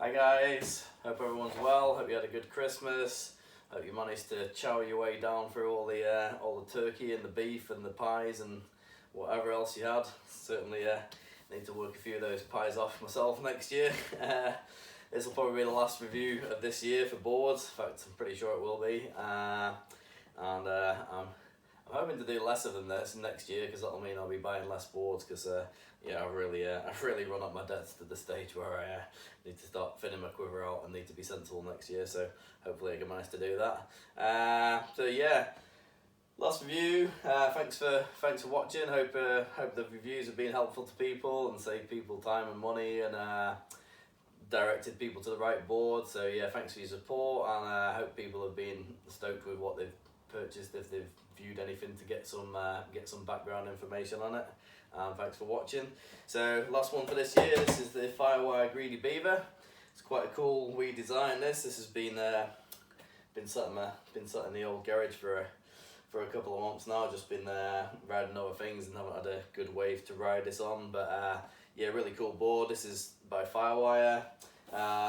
Hi guys, hope everyone's well, hope you had a good Christmas, hope you managed to chow your way down through all the turkey and the beef and the pies and whatever else you had. Certainly need to work a few of those pies off myself next year. This will probably be the last review of this year for boards, in fact I'm pretty sure it will be, I'm hoping to do less of them this next year because that'll mean I'll be buying less boards because yeah, I've really run up my debts to the stage where I need to start thinning my quiver out and need to be sensible next year, so hopefully I can manage to do that. So yeah, last review. Thanks for watching. Hope the reviews have been helpful to people and saved people time and money and directed people to the right board. So yeah, thanks for your support, and I hope people have been stoked with what they've purchased if they've viewed anything to get some background information on it. Thanks for watching. So last one for this year. This is the Firewire Greedy Beaver. It's quite a cool wee design. This has been sat in the old garage for a couple of months now. Just been riding other things and haven't had a good wave to ride this on. But yeah, really cool board. This is by Firewire.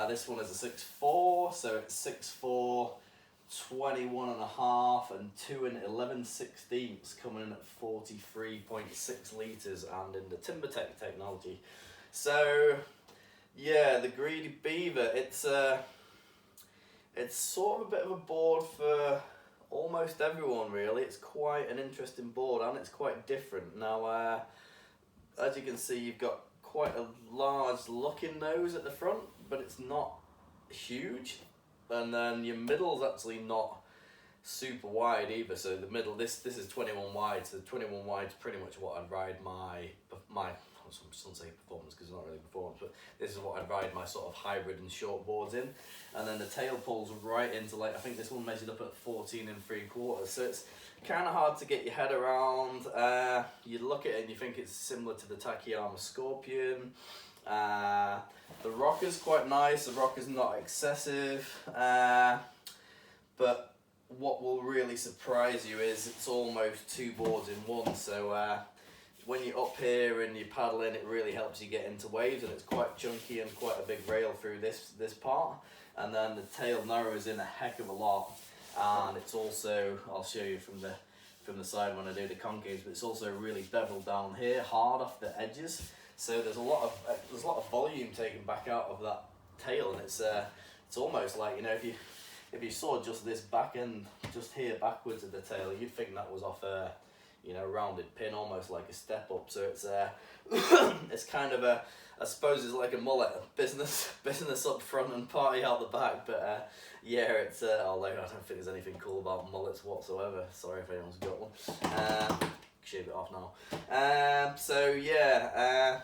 This one is a 6.4, so it's 6.4. 21.5 and 2 11/16 coming in at 43.6 litres and in the TimberTech technology. So yeah, the Greedy Beaver, it's sort of a bit of a board for almost everyone really. It's quite an interesting board and it's quite different. Now as you can see, you've got quite a large looking nose at the front, but it's not huge. And then your middle's actually not super wide either. So the middle, this is 21 wide. So 21 wide is pretty much what I'd ride my I shouldn't say performance because it's not really performance, but this is what I'd ride my sort of hybrid and short boards in. And then the tail pulls right into, like, I think this one measured up at 14 3/4. So it's kind of hard to get your head around. You look at it and you think it's similar to the Takayama Scorpion. The rocker's quite nice, the rocker's not excessive, but what will really surprise you is it's almost two boards in one. So when you're up here and you're paddling, it really helps you get into waves, and it's quite chunky and quite a big rail through this part. And then the tail narrows in a heck of a lot, and it's also, I'll show you from the side when I do the concaves, but it's also really beveled down here, hard off the edges. So there's a lot of volume taken back out of that tail, and it's almost like, you know, if you saw just this back end just here backwards of the tail, you'd think that was off a, you know, rounded pin, almost like a step up. So it's it's kind of a, I suppose it's like a mullet, business up front and party out the back. But yeah, it's although I don't think there's anything cool about mullets whatsoever. Sorry if anyone's got one. Shave it off now. So yeah,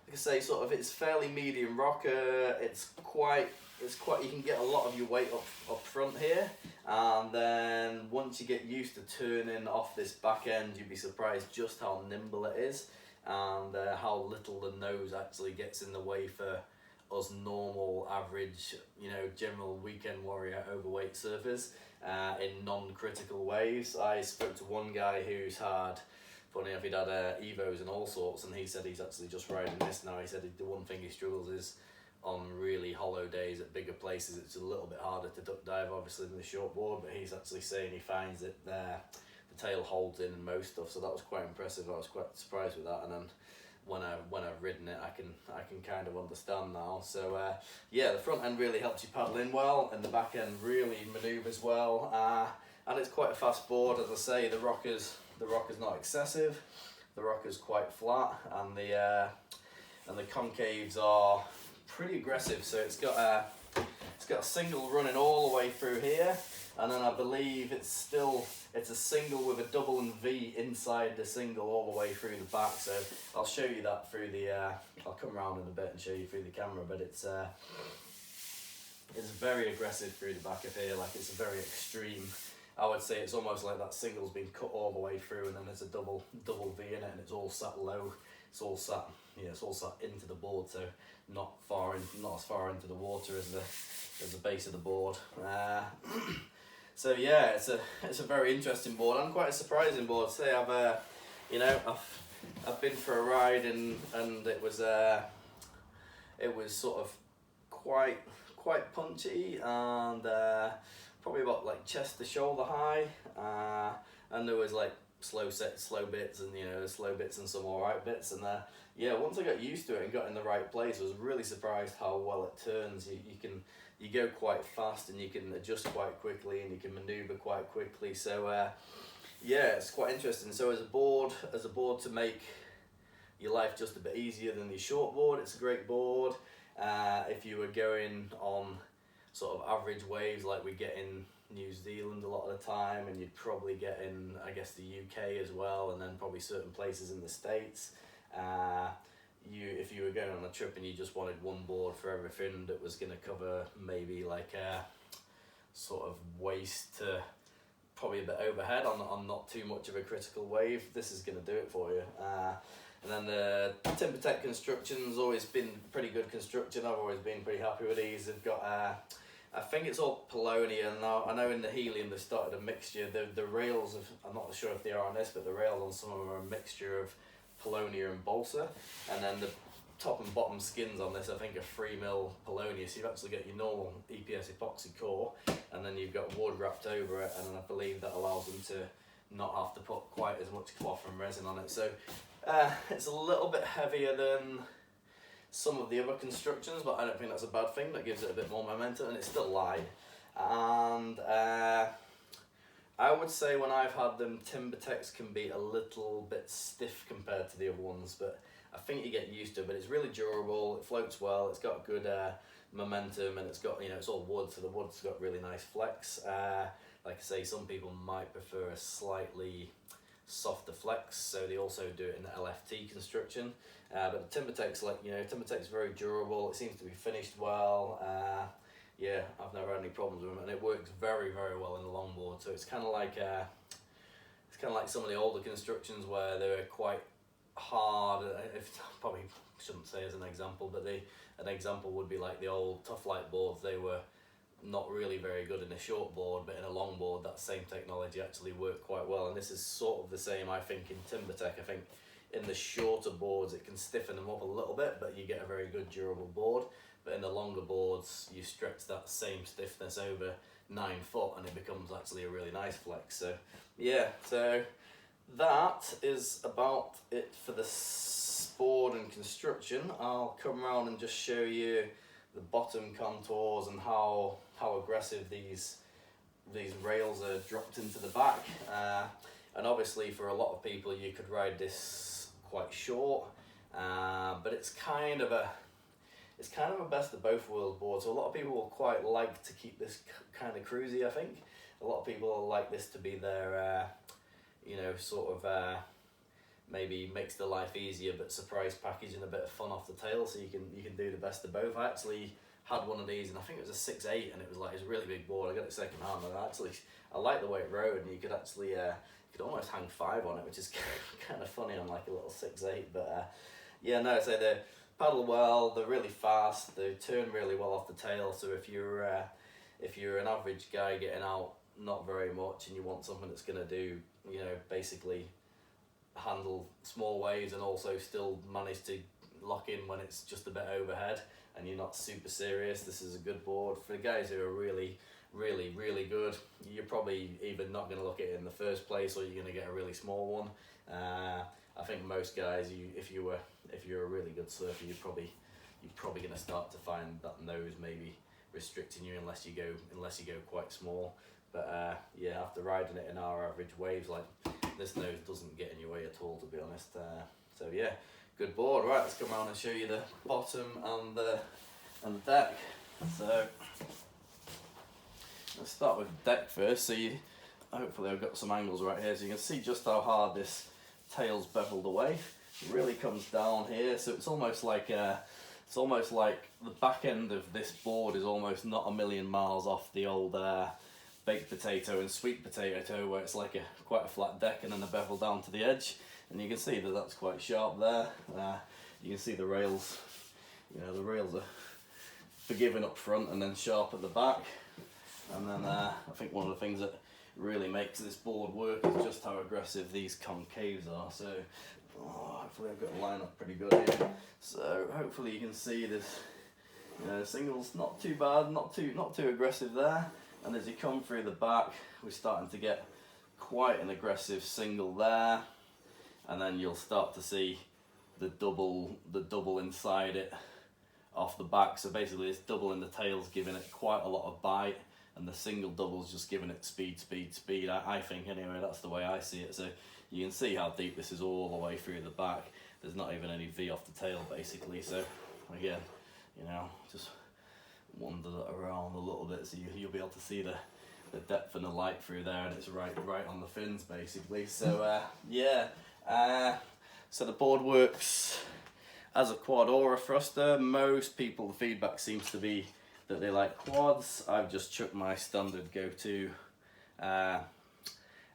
like I say, sort of, it's fairly medium rocker. It's quite, you can get a lot of your weight up front here, and then once you get used to turning off this back end, you'd be surprised just how nimble it is, and how little the nose actually gets in the way for us normal, average, you know, general weekend warrior overweight surfers in non-critical waves. I spoke to one guy who's had, funny enough, he'd had Evos and all sorts, and he said he's actually just riding this now. He said the one thing he struggles is on really hollow days at bigger places. It's a little bit harder to duck dive obviously than the short board, but he's actually saying he finds that the tail holds in most stuff, so that was quite impressive. I was quite surprised with that, and then when I've ridden it, I can kind of understand now. So yeah, the front end really helps you paddle in well, and the back end really manoeuvres well, and it's quite a fast board. As I say, the rocker's not excessive, the rocker's quite flat, and the concaves are pretty aggressive. So it's got a single running all the way through here, and then I believe it's a single with a double and V inside the single all the way through the back. So I'll show you that through the I'll come around in a bit and show you through the camera, but it's very aggressive through the back of here. Like, it's a very extreme, I would say it's almost like that single's been cut all the way through, and then there's a double V in it, and it's all sat low. It's all sat into the board, so not as far into the water as the base of the board. So yeah, it's a very interesting board and quite a surprising board. Say I've been for a ride and it was sort of quite punchy, and probably about like chest to shoulder high, and there was like slow bits, and you know, slow bits and some alright bits, and yeah, once I got used to it and got in the right place, I was really surprised how well it turns. You go quite fast, and you can adjust quite quickly, and you can maneuver quite quickly. So yeah, it's quite interesting. So as a board to make your life just a bit easier than your short board, it's a great board. If you were going on sort of average waves like we get in New Zealand a lot of the time, and you'd probably get in, I guess, the UK as well, and then probably certain places in the States. If you were going on a trip and you just wanted one board for everything that was going to cover maybe like a sort of waist to probably a bit overhead on not too much of a critical wave, this is going to do it for you. And then the TimberTech construction's always been pretty good construction. I've always been pretty happy with these. They've got I think it's all Polonia now. I know in the helium they started a mixture. The rails, I'm not sure if they are on this, but the rails on some of them are a mixture of Polonia and balsa, and then the top and bottom skins on this I think are 3mm Polonia, so you've actually got your normal EPS epoxy core, and then you've got wood wrapped over it, and I believe that allows them to not have to put quite as much cloth and resin on it. So it's a little bit heavier than some of the other constructions, but I don't think that's a bad thing. That gives it a bit more momentum, and it's still light. And I would say when I've had them, TimberTechs can be a little bit stiff compared to the other ones, but I think you get used to it. But it's really durable, it floats well, it's got good momentum, and it's got, you know, it's all wood, so the wood's got really nice flex. Like I say, some people might prefer a slightly softer flex, so they also do it in the LFT construction. But the TimberTech's, like, you know, TimberTech's very durable, it seems to be finished well. Yeah, I've never had any problems with them, and it works very, very well in the longboard. So it's kind of like some of the older constructions where they're quite hard. If probably shouldn't say as an example, but an example would be like the old Tough Light boards. They were not really very good in a short board, but in a long board, that same technology actually worked quite well. And this is sort of the same, I think, in TimberTech. I think in the shorter boards, it can stiffen them up a little bit, but you get a very good durable board. But in the longer boards, you stretch that same stiffness over 9 foot, and it becomes actually a really nice flex. So yeah, so that is about it for the board and construction. I'll come around and just show you the bottom contours and how aggressive these rails are dropped into the back. And obviously for a lot of people you could ride this quite short, but it's kind of a best of both worlds board. So a lot of people will quite like to keep this kind of cruisy, I think. A lot of people will like this to be their, you know, sort of maybe makes the life easier, but surprise package and a bit of fun off the tail, so you can do the best of both. I actually had one of these, and I think it was a 6.8, and it was a really big board. I got it second hand, and I like the way it rode, and you could actually you could almost hang 5 on it, which is kind of funny on like a little 6.8. But yeah, no, so they paddle well, they're really fast, they turn really well off the tail. So if you're an average guy getting out not very much, and you want something that's going to do, you know, basically handle small waves and also still manage to lock in when it's just a bit overhead and you're not super serious, this is a good board. For the guys who are really, really, really good, you're probably either not going to look at it in the first place, or you're going to get a really small one. I think most guys, if you're a really good surfer, you're probably going to start to find that nose maybe restricting you unless you go quite small. But yeah, after riding it in our average waves, like, this nose doesn't get in your way at all, to be honest. So yeah, good board. Right, let's come around and show you the bottom and the deck. So let's start with the deck first. So hopefully I've got some angles right here, so you can see just how hard this tail's beveled away. It really comes down here, so it's almost like the back end of this board is almost not a million miles off the old baked potato and sweet potato, where it's like quite a flat deck and then a bevel down to the edge, and you can see that that's quite sharp there. You can see the rails, you know, the rails are forgiving up front and then sharp at the back. And then I think one of the things that really makes this board work is just how aggressive these concaves are. So hopefully I've got the line up pretty good here. So hopefully you can see this You know, singles not too bad, not too aggressive there. And as you come through the back, we're starting to get quite an aggressive single there, and then you'll start to see the double inside it off the back. So basically this double in the tail's giving it quite a lot of bite, and the single double's just giving it speed. I think anyway, that's the way I see it. So you can see how deep this is all the way through the back. There's not even any V off the tail basically. So again, you know, just wander that around a little bit so you'll be able to see the depth and the light through there, and it's right on the fins basically. So yeah, so the board works as a quad or a thruster. Most people, the feedback seems to be that they like quads. I've just chucked my standard go-to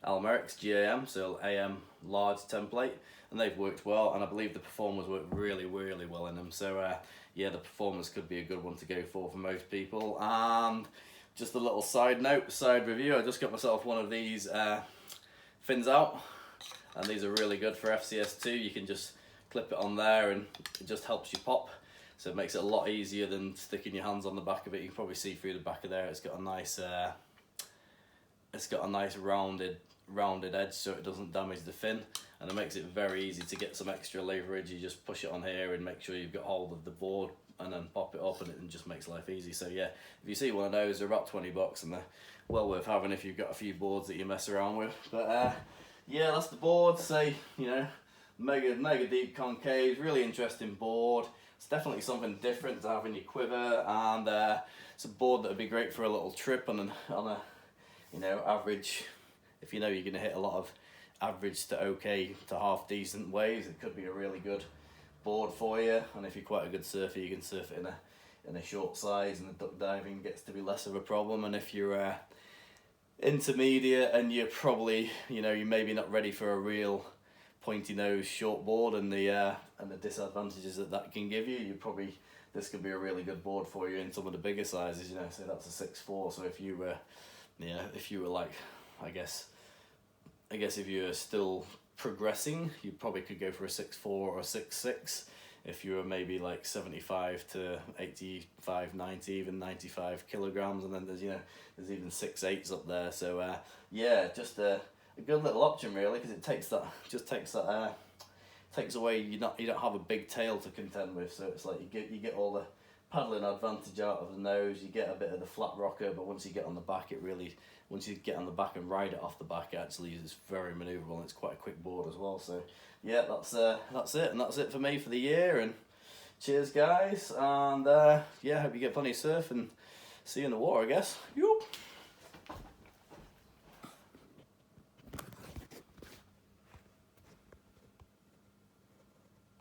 Almeric's GAM, so AM large template, and they've worked well, and I believe the performers work really well in them. So yeah, the performance could be a good one to go for most people. And just a little side review, I just got myself one of these fins out, and these are really good for FCS2. You can just clip it on there and it just helps you pop, so it makes it a lot easier than sticking your hands on the back of it. You can probably see through the back of there, it's got a nice rounded edge, so it doesn't damage the fin, and it makes it very easy to get some extra leverage. You just push it on here and make sure you've got hold of the board and then pop it up, and it just makes life easy. So yeah, if you see one of those, they're about 20 bucks, and they're well worth having if you've got a few boards that you mess around with. But yeah, that's the board. Say, you know, mega deep concaves, really interesting board. It's definitely something different to have in your quiver, and it's a board that would be great for a little trip on a you know, average. If you know you're going to hit a lot of average to okay to half decent waves, it could be a really good board for you. And if you're quite a good surfer, you can surf it in a short size, and the duck diving gets to be less of a problem. And if you're intermediate and you're probably, you know, you're maybe not ready for a real pointy nose short board and the disadvantages that can give you, this could be a really good board for you in some of the bigger sizes. You know, so that's a 6'4". So if you were like, I guess if you're still progressing, you probably could go for a 6'4" or a 6'6". If you were maybe like 75 to 85, 90, even 95 kilograms, and then there's even 6'8" up there. So yeah, just a good little option really, because it takes away, you don't have a big tail to contend with. So it's like you get all the paddling advantage out of the nose, you get a bit of the flat rocker, but once you get on the back, once you get on the back and ride it off the back, actually is very manoeuvrable, and it's quite a quick board as well. So yeah, that's it, and that's it for me for the year. And cheers guys, and yeah, hope you get plenty of surf, and see you in the water, I guess. Yoop.